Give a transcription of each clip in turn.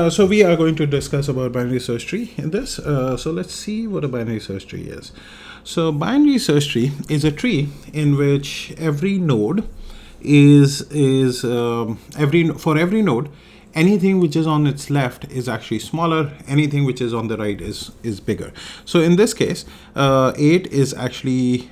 So we are going to discuss about binary search tree in this. So let's see what a binary search tree is. So binary search tree is a tree in which every node for every node, anything which is on its left is actually smaller, anything which is on the right is bigger. So in this case, 8 is actually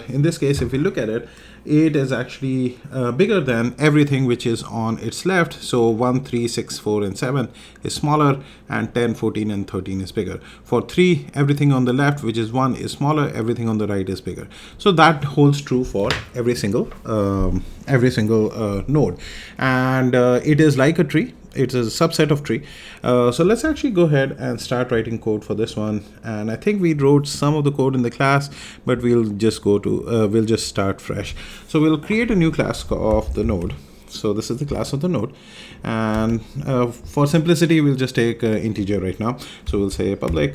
in this case, if we look at it, 8 is actually bigger than everything which is on its left. So 1, 3, 6, 4, and 7 is smaller, and 10, 14, and 13 is bigger. For 3, everything on the left, which is 1, is smaller, everything on the right is bigger. So that holds true for every single node, and it is like a tree. It's a subset of tree. So let's actually go ahead and start writing code for this one. And I think we wrote some of the code in the class, but we'll just start fresh. So we'll create a new class of the node. So this is the class of the node, and for simplicity, we'll just take integer right now. So we'll say public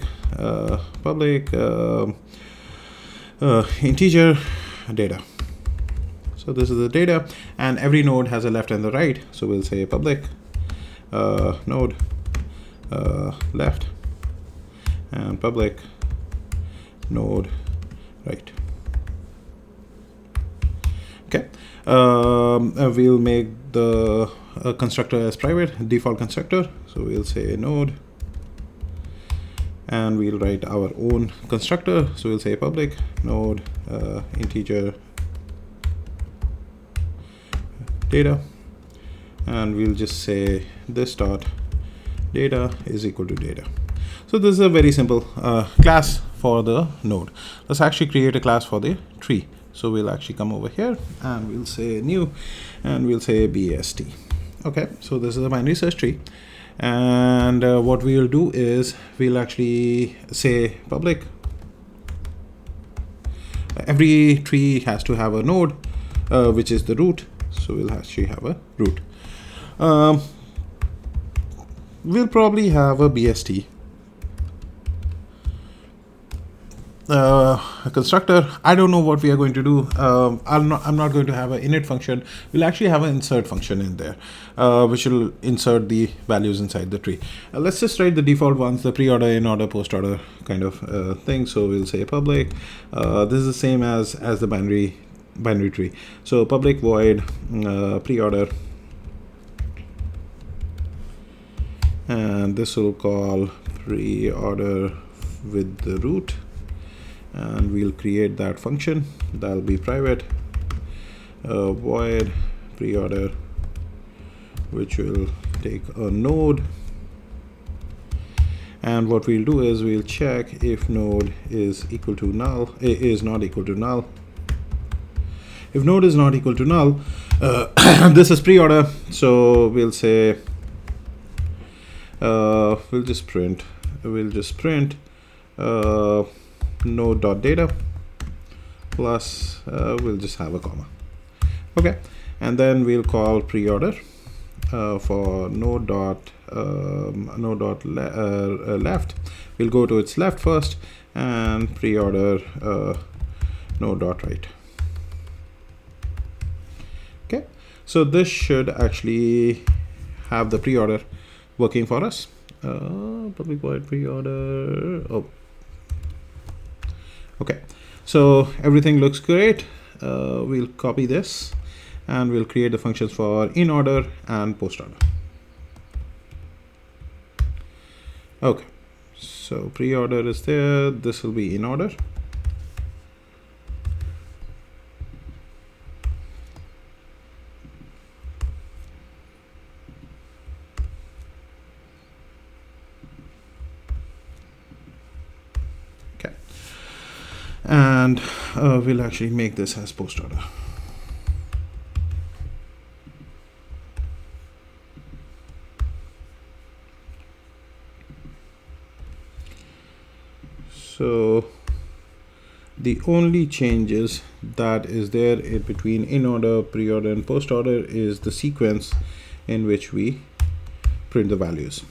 integer data. So this is the data, and every node has a left and the right. So we'll say public node left and public node right. Okay. We'll make the constructor as private, default constructor. So we'll say node, and we'll write our own constructor. So we'll say public node integer data, and we'll just say this dot data is equal to data. So this is a very simple class for the node. Let's actually create a class for the tree. So we'll actually come over here and we'll say new, and we'll say BST. Okay, so this is a binary search tree, and what we'll do is we'll actually say public. Every tree has to have a node, which is the root. So we'll actually have a root. We'll probably have a BST a constructor. I don't know what we are going to do. I'm not going to have an init function. We'll actually have an insert function in there, which will insert the values inside the tree. Let's just write the default ones, the pre-order, in-order, post-order kind of thing. So we'll say public. This is the same as the binary tree. So public void pre-order, and this will call pre-order with the root, and we'll create that function. That'll be private void pre-order, which will take a node, and what we'll do is we'll check if node is equal to null, is not equal to null. If node is not equal to null, this is pre-order, so we'll say we'll just print node.data plus we'll just have a comma. Okay, and then we'll call pre-order for left. We'll go to its left first, and pre-order node.right. Okay, so this should actually have the pre-order working for us. Public void pre-order. Oh, okay. So everything looks great. We'll copy this, and we'll create the functions for in order and post order. Okay. So pre-order is there. This will be in order. And we'll actually make this as post order. So the only changes that is there in between in order, pre-order, and post order is the sequence in which we print the values.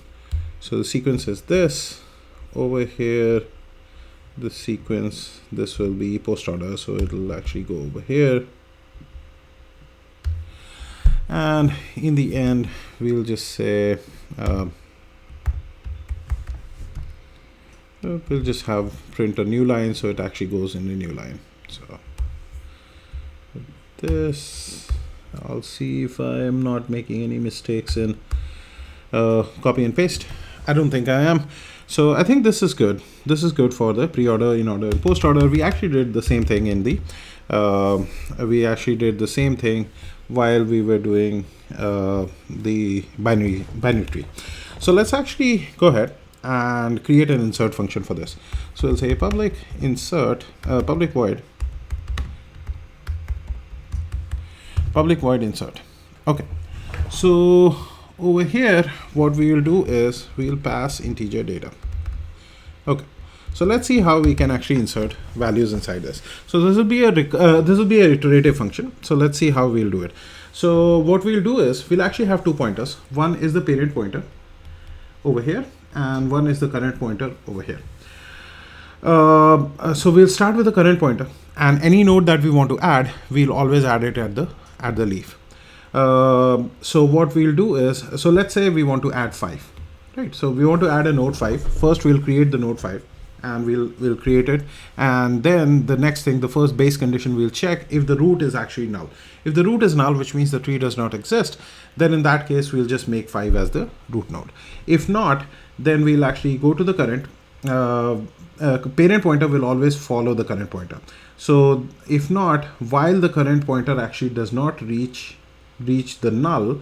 So the sequence is this over here. The sequence, this will be post order, so it'll actually go over here, and in the end we'll just say we'll just have print a new line, so it actually goes in the new line. So this, I'll see if I am not making any mistakes in copy and paste. I don't think I am. So I think this is good. This is good for the pre-order, in order, and post-order. We actually did the same thing in the while we were doing the binary tree. So let's actually go ahead and create an insert function for this. So we'll say public insert, public void insert. Okay, so over here what we will do is we'll pass integer data. Okay, so let's see how we can actually insert values inside this. So this will be a iterative function. So let's see how we'll do it. So what we'll do is we'll actually have two pointers. One is the parent pointer over here, and one is the current pointer over here. So we'll start with the current pointer, and any node that we want to add, we'll always add it at the leaf. So what we'll do is, so let's say we want to add 5, right? So we want to add a node 5. First we'll create the node 5, and we'll create it, and then the next thing, the first base condition, we'll check if the root is actually null. If the root is null, which means the tree does not exist, then in that case we'll just make 5 as the root node. If not, then we'll actually go to the current. Parent pointer will always follow the current pointer. So if not, while the current pointer actually does not reach the null,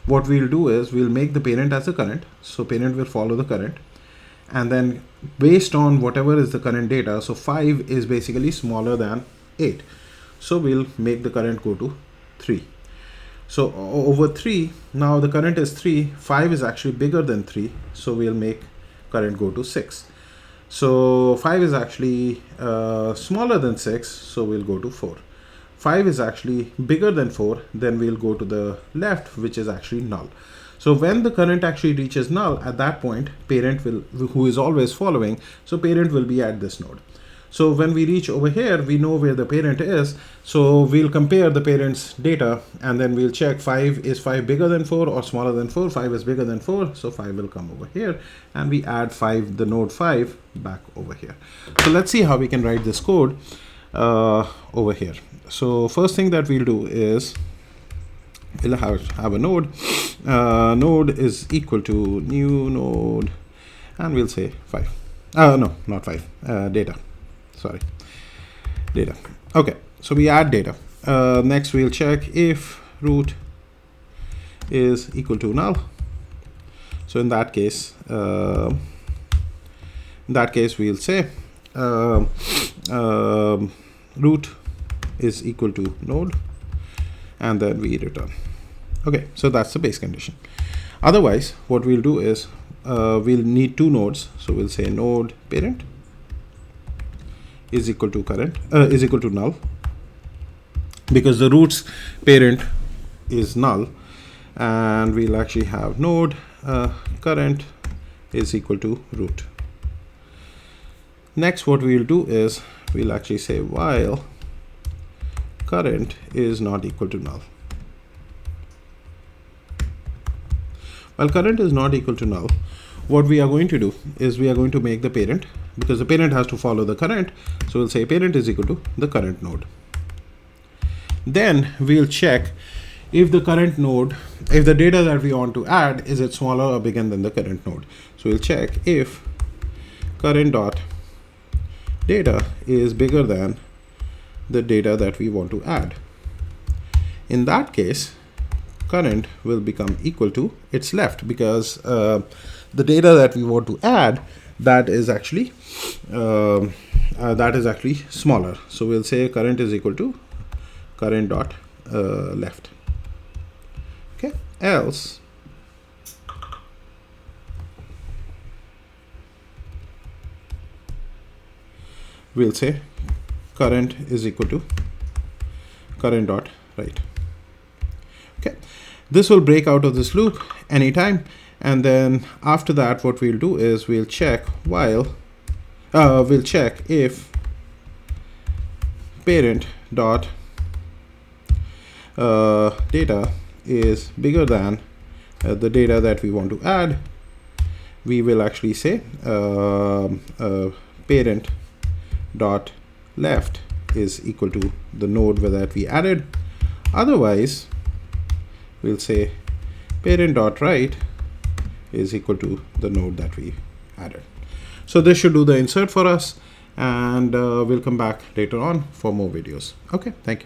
what we'll do is we'll make the parent as the current. So parent will follow the current, and then based on whatever is the current data, so 5 is basically smaller than 8, so we'll make the current go to 3. So over 3, now the current is 3, 5 is actually bigger than 3, so we'll make current go to 6. So 5 is actually smaller than 6, so we'll go to 4. 5 is actually bigger than 4, then we'll go to the left, which is actually null. So when the current actually reaches null, at that point, parent will, who is always following, so parent will be at this node. So when we reach over here, we know where the parent is. So we'll compare the parent's data, and then we'll check is 5 bigger than 4 or smaller than 4? 5 is bigger than 4, so 5 will come over here, and we add 5, the node 5, back over here. So let's see how we can write this code over here. So first thing that we'll do is we'll have a node. Node is equal to new node, and we'll say 5. No, not 5. Data. Sorry, data. Okay, so we add data. Next we'll check if root is equal to null. So in that case we'll say root is equal to node, and then we return. Okay, so that's the base condition. Otherwise, what we'll do is we'll need two nodes. So we'll say node parent is equal to current is equal to null, because the root's parent is null, and we'll actually have node current is equal to root. Next, what we'll do is we'll actually say while current is not equal to null. While current is not equal to null, what we are going to do is we are going to make the parent, because the parent has to follow the current, so we'll say parent is equal to the current node. Then we'll check if the current node, if the data that we want to add, is it smaller or bigger than the current node. So we'll check if current dot data is bigger than the data that we want to add. In that case, current will become equal to its left, because the data that we want to add, that is actually smaller. So we'll say current is equal to current dot left. Okay, else we'll say current is equal to current dot right. Okay, this will break out of this loop anytime, and then after that what we'll do is we'll check we'll check if parent dot data is bigger than the data that we want to add, we will actually say parent dot left is equal to the node that we added. Otherwise, we'll say parent dot right is equal to the node that we added. So this should do the insert for us, and we'll come back later on for more videos. Okay, thank you.